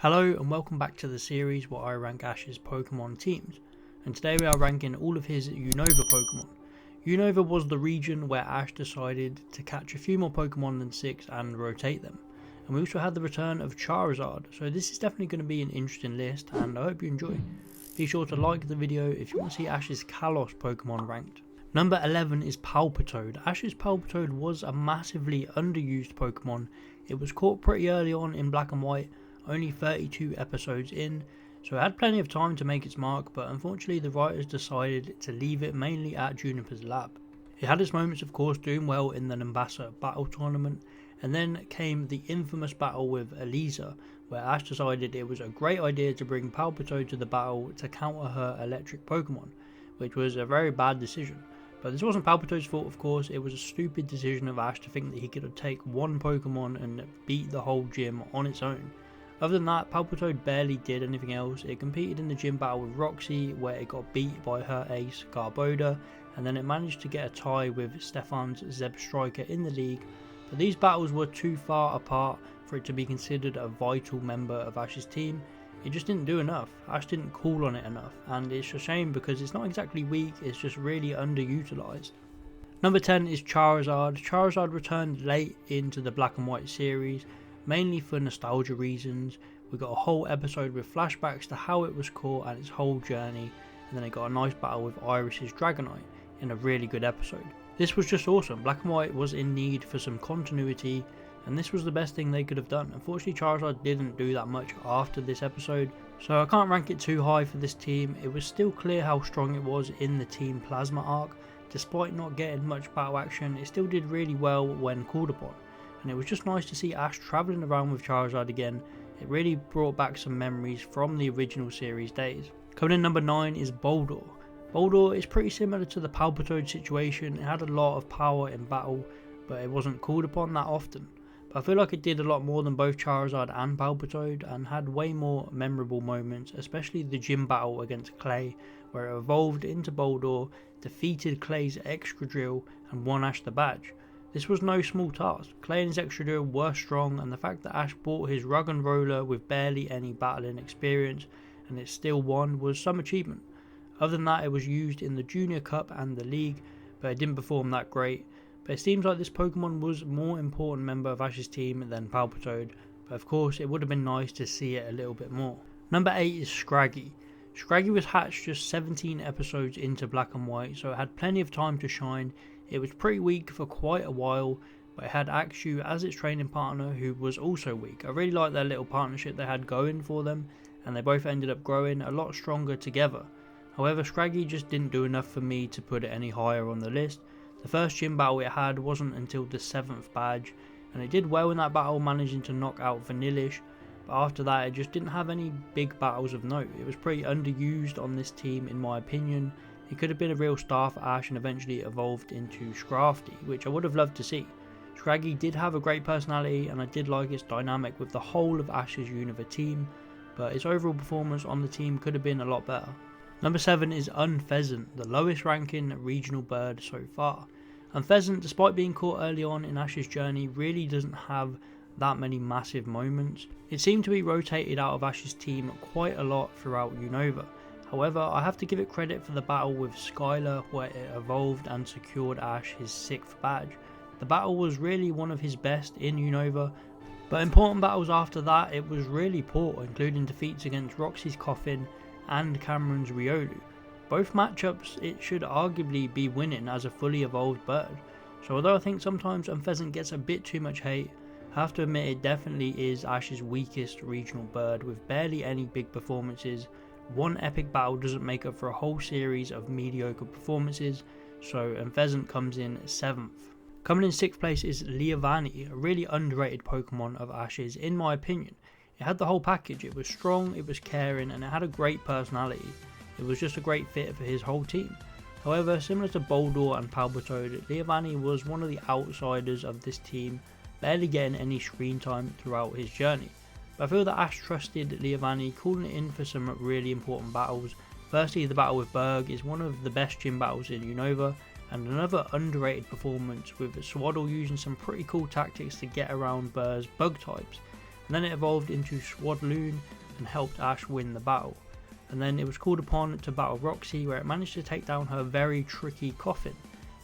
Hello and welcome back to the series where I rank Ash's Pokemon teams, and today we are ranking all of his Unova Pokemon. Unova was the region where Ash decided to catch a few more Pokemon than 6 and rotate them. And we also had the return of Charizard, so this is definitely going to be an interesting list and I hope you enjoy. Be sure to like the video if you want to see Ash's Kalos Pokemon ranked. Number 11 is Palpitoad. Ash's Palpitoad was a massively underused Pokemon. It was caught pretty early on in Black and White, only 32 episodes in, so it had plenty of time to make its mark, but unfortunately the writers decided to leave it mainly at Juniper's lab. It had its moments, of course, doing well in the Nimbasa battle tournament, and then came the infamous battle with Eliza, where Ash decided it was a great idea to bring Palpitoad to the battle to counter her electric Pokemon, which was a very bad decision. But this wasn't Palpitoad's fault, of course. It was a stupid decision of Ash to think that he could take one Pokemon and beat the whole gym on its own. Other than that, Palpitoad barely did anything else. It competed in the gym battle with Roxy, where it got beat by her ace Garbodor, and then it managed to get a tie with Stefan's Zebstrika in the league. But these battles were too far apart for it to be considered a vital member of Ash's team. It just didn't do enough. Ash didn't call on it enough, and it's a shame because it's not exactly weak, it's just really underutilized. Number 10 is Charizard. Charizard returned late into the Black and White series, mainly for nostalgia reasons. We got a whole episode with flashbacks to how it was caught and its whole journey, and then it got a nice battle with Iris's Dragonite in a really good episode. This was just awesome. Black and White was in need for some continuity, and this was the best thing they could have done. Unfortunately, Charizard didn't do that much after this episode, so I can't rank it too high for this team. It was still clear how strong it was in the Team Plasma arc. Despite not getting much battle action, it still did really well when called upon, and it was just nice to see Ash travelling around with Charizard again. It really brought back some memories from the original series days. Coming in number 9 is Boldore. Boldore is pretty similar to the Palpitoad situation. It had a lot of power in battle, but it wasn't called upon that often. But I feel like it did a lot more than both Charizard and Palpitoad and had way more memorable moments, especially the gym battle against Clay, where it evolved into Boldore, defeated Clay's Excadrill and won Ash the badge. This was no small task. Clay and his Excadrill were strong, and the fact that Ash bought his Rug and Roller with barely any battling experience and it still won was some achievement. Other than that, it was used in the Junior Cup and the League, but it didn't perform that great. But it seems like this Pokemon was a more important member of Ash's team than Palpitoad, but of course it would have been nice to see it a little bit more. Number 8 is Scraggy. Scraggy was hatched just 17 episodes into Black and White, so it had plenty of time to shine. It was pretty weak for quite a while, but it had Axew as its training partner, who was also weak. I really liked their little partnership they had going for them, and they both ended up growing a lot stronger together. However, Scraggy just didn't do enough for me to put it any higher on the list. The first gym battle it had wasn't until the 7th badge, and it did well in that battle, managing to knock out Vanillish, but after that it just didn't have any big battles of note. It was pretty underused on this team in my opinion. It could have been a real star for Ash and eventually evolved into Scrafty, which I would have loved to see. Scraggy did have a great personality and I did like its dynamic with the whole of Ash's Unova team, but its overall performance on the team could have been a lot better. Number 7 is Unpheasant, the lowest ranking regional bird so far. Unpheasant, despite being caught early on in Ash's journey, really doesn't have that many massive moments. It seemed to be rotated out of Ash's team quite a lot throughout Unova. However, I have to give it credit for the battle with Skylar, where it evolved and secured Ash his 6th badge. The battle was really one of his best in Unova, but important battles after that it was really poor, including defeats against Roxy's Coffin and Cameron's Riolu. Both matchups it should arguably be winning as a fully evolved bird. So although I think sometimes Unpheasant gets a bit too much hate, I have to admit it definitely is Ash's weakest regional bird with barely any big performances. One epic battle doesn't make up for a whole series of mediocre performances, so Unpheasant comes in 7th. Coming in 6th place is Leavanny, a really underrated Pokemon of Ash's in my opinion. It had the whole package. It was strong, it was caring, and it had a great personality. It was just a great fit for his whole team. However, similar to Boldore and Palpitoad, Leavanny was one of the outsiders of this team, barely getting any screen time throughout his journey. But I feel that Ash trusted Leavanny, calling it in for some really important battles. Firstly, the battle with Berg is one of the best gym battles in Unova, and another underrated performance with Swaddle using some pretty cool tactics to get around Burr's bug types. and then it evolved into Swadloon and helped Ash win the battle. And then it was called upon to battle Roxy, where it managed to take down her very tricky Coffin.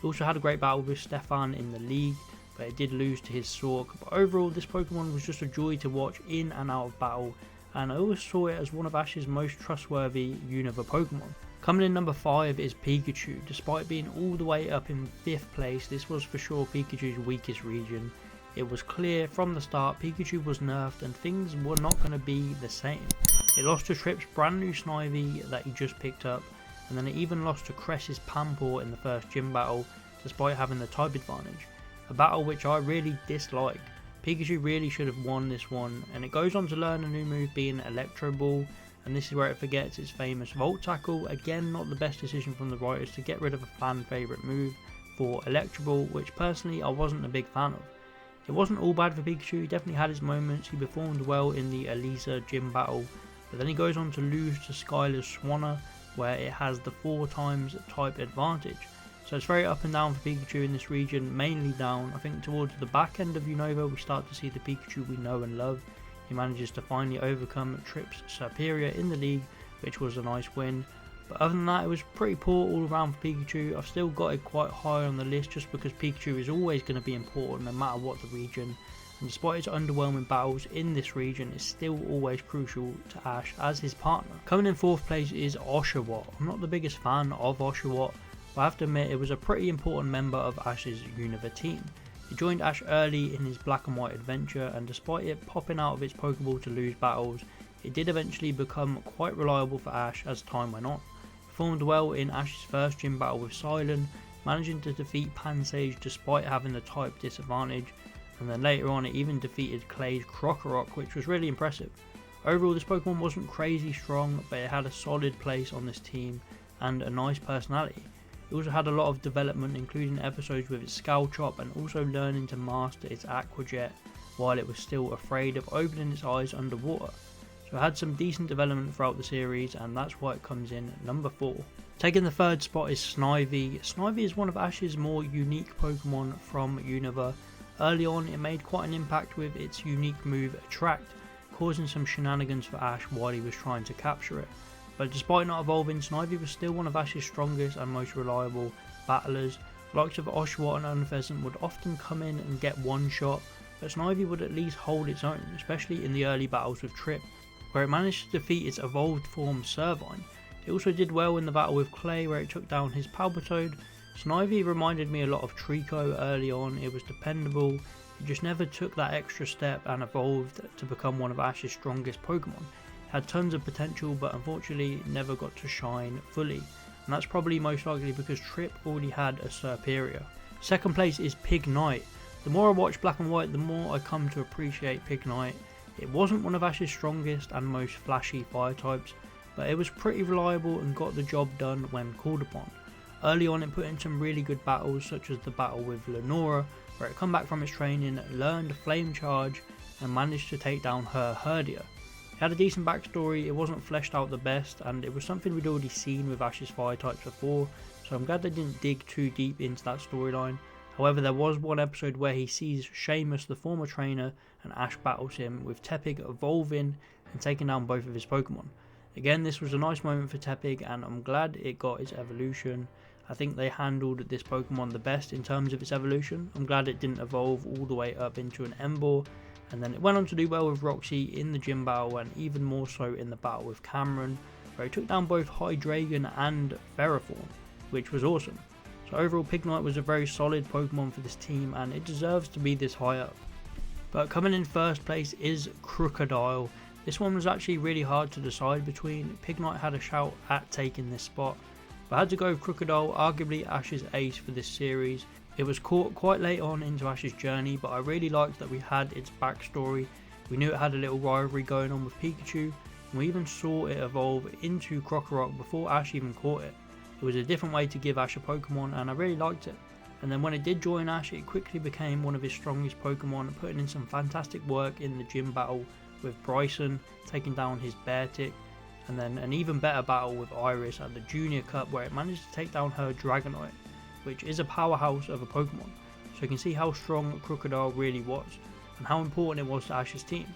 It also had a great battle with Stefan in the league, but it did lose to his Sork. But overall, this Pokemon was just a joy to watch in and out of battle, and I always saw it as one of Ash's most trustworthy Unova Pokemon. Coming in number 5 is Pikachu. Despite being all the way up in 5th place, this was for sure Pikachu's weakest region. It was clear from the start Pikachu was nerfed and things were not going to be the same. It lost to Trip's brand new Snivy that he just picked up, and then it even lost to Cress's Pampor in the first gym battle despite having the type advantage, a battle which I really dislike. Pikachu really should have won this one, and it goes on to learn a new move being Electro Ball, and this is where it forgets its famous Volt Tackle. Again, not the best decision from the writers to get rid of a fan favourite move for Electro Ball, which personally I wasn't a big fan of. It wasn't all bad for Pikachu, he definitely had his moments, he performed well in the Elisa gym battle, but then he goes on to lose to Skylar's Swanna, where it has the 4 times type advantage. So it's very up and down for Pikachu in this region, mainly down. I think towards the back end of Unova we start to see the Pikachu we know and love. He manages to finally overcome Trip's Superior in the league, which was a nice win. But other than that, it was pretty poor all around for Pikachu. I've still got it quite high on the list just because Pikachu is always going to be important no matter what the region. And despite its underwhelming battles in this region, it's still always crucial to Ash as his partner. Coming in 4th place is Oshawott. I'm not the biggest fan of Oshawott, but I have to admit it was a pretty important member of Ash's Unova team. It joined Ash early in his black and white adventure, and despite it popping out of its Pokeball to lose battles, it did eventually become quite reliable for Ash as time went on. Performed well in Ash's first gym battle with Silent, managing to defeat Pansage despite having the type disadvantage, and then later on it even defeated Clay's Krokorok, which was really impressive. Overall, this Pokemon wasn't crazy strong, but it had a solid place on this team and a nice personality. It also had a lot of development, including episodes with its Scowl Chop and also learning to master its Aqua Jet while it was still afraid of opening its eyes underwater. So it had some decent development throughout the series, and that's why it comes in number 4. Taking the 3rd spot is Snivy. Snivy is one of Ash's more unique Pokemon from Unova. Early on it made quite an impact with its unique move Attract, causing some shenanigans for Ash while he was trying to capture it. But despite not evolving, Snivy was still one of Ash's strongest and most reliable battlers. The likes of Oshawott and Unpheasant would often come in and get one shot, but Snivy would at least hold its own, especially in the early battles with Trip, where it managed to defeat its evolved form Servine. It also did well in the battle with Clay, where it took down his Palpitoad. Snivy reminded me a lot of Trico early on. It was dependable, it just never took that extra step and evolved to become one of Ash's strongest Pokemon. It had tons of potential, but unfortunately never got to shine fully, and that's probably most likely because Trip already had a Superior. 2nd place is Pignite. The more I watch Black and White, the more I come to appreciate Pignite. It wasn't one of Ash's strongest and most flashy fire types, but it was pretty reliable and got the job done when called upon. Early on it put in some really good battles, such as the battle with Lenora, where it come back from its training, learned Flame Charge and managed to take down her Herdia. It had a decent backstory, it wasn't fleshed out the best, and it was something we'd already seen with Ash's fire types before, so I'm glad they didn't dig too deep into that storyline. However, there was one episode where he sees Seamus, the former trainer, and Ash battles him, with Tepig evolving and taking down both of his Pokemon. Again, this was a nice moment for Tepig, and I'm glad it got its evolution. I think they handled this Pokemon the best in terms of its evolution. I'm glad it didn't evolve all the way up into an Emboar, and then it went on to do well with Roxy in the gym battle, and even more so in the battle with Cameron, where it took down both Hydreigon and Ferrothorn, which was awesome. So overall, Pignite was a very solid Pokemon for this team, and it deserves to be this high up. But coming in 1st place is Crocodile. This one was actually really hard to decide between. Pignite had a shout at taking this spot, but I had to go with Crocodile, arguably Ash's ace for this series. It was caught quite late on into Ash's journey, but I really liked that we had its backstory. We knew it had a little rivalry going on with Pikachu, and we even saw it evolve into Krokorok before Ash even caught it. It was a different way to give Ash a Pokemon, and I really liked it. And then when it did join Ash, it quickly became one of his strongest Pokemon, putting in some fantastic work in the gym battle with Bryson, taking down his Beartic, and then an even better battle with Iris at the Junior Cup, where it managed to take down her Dragonite, which is a powerhouse of a Pokemon. So you can see how strong Crocodile really was, and how important it was to Ash's team.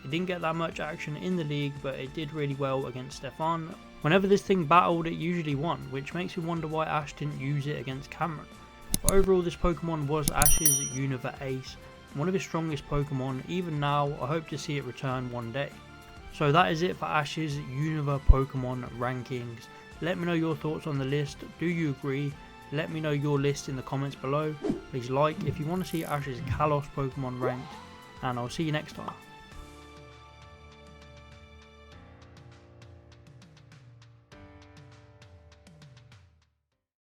It didn't get that much action in the league, but it did really well against Stefan. Whenever this thing battled, it usually won, which makes me wonder why Ash didn't use it against Cameron. But overall, this Pokemon was Ash's Unova ace, one of his strongest Pokemon. Even now, I hope to see it return one day. So that is it for Ash's Unova Pokemon rankings. Let me know your thoughts on the list. Do you agree? Let me know your list in the comments below. Please like if you want to see Ash's Kalos Pokemon ranked, and I'll see you next time.